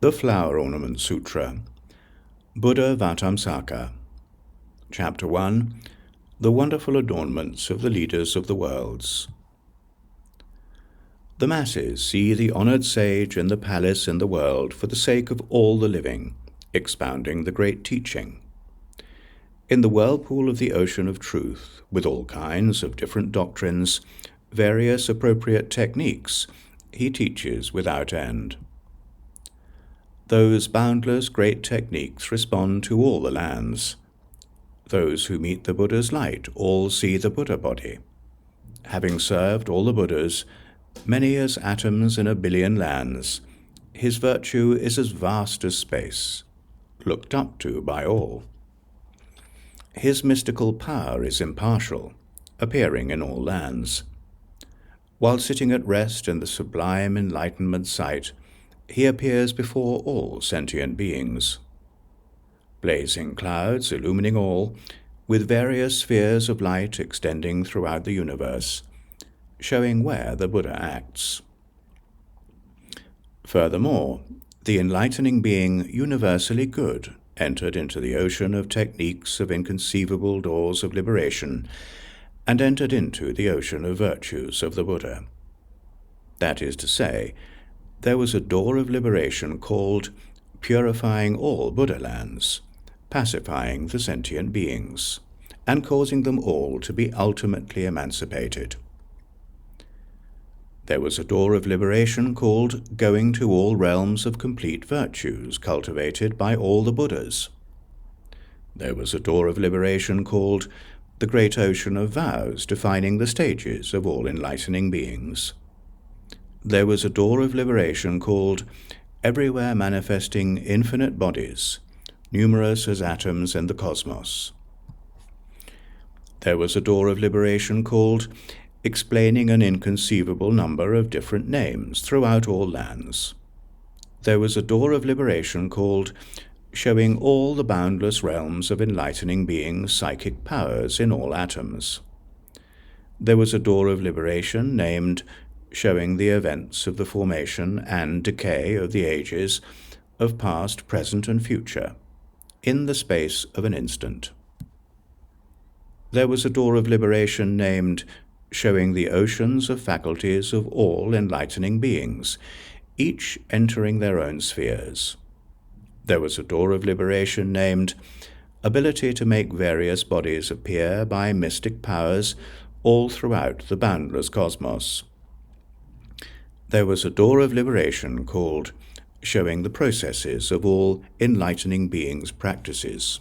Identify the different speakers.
Speaker 1: The Flower Ornament Sutra, Buddhāvataṃsaka. Chapter 1. The Wonderful Adornments of the Leaders of the Worlds. The masses see the honored sage in the palace in the world for the sake of all the living, expounding the great teaching. In the whirlpool of the ocean of truth, with all kinds of different doctrines, various appropriate techniques, he teaches without end. Those boundless great techniques respond to all the lands. Those who meet the Buddha's light all see the Buddha body. Having served all the Buddhas, many as atoms in a billion lands, his virtue is as vast as space, looked up to by all. His mystical power is impartial, appearing in all lands. While sitting at rest in the sublime enlightenment sight, he appears before all sentient beings. Blazing clouds illumining all, with various spheres of light extending throughout the universe, showing where the Buddha acts. Furthermore, the enlightening being universally good entered into the ocean of techniques of inconceivable doors of liberation, and entered into the ocean of virtues of the Buddha. That is to say, there was a door of liberation called purifying all Buddha lands, pacifying the sentient beings, and causing them all to be ultimately emancipated. There was a door of liberation called going to all realms of complete virtues cultivated by all the Buddhas. There was a door of liberation called the great ocean of vows defining the stages of all enlightening beings. There was a door of liberation called everywhere manifesting infinite bodies, numerous as atoms in the cosmos. There was a door of liberation called explaining an inconceivable number of different names throughout all lands. There was a door of liberation called showing all the boundless realms of enlightening beings' psychic powers in all atoms. There was a door of liberation named showing the events of the formation and decay of the ages of past, present, and future, in the space of an instant. There was a door of liberation named showing the oceans of faculties of all enlightening beings, each entering their own spheres. There was a door of liberation named ability to make various bodies appear by mystic powers all throughout the boundless cosmos. There was a door of liberation called showing the processes of all enlightening beings' practices.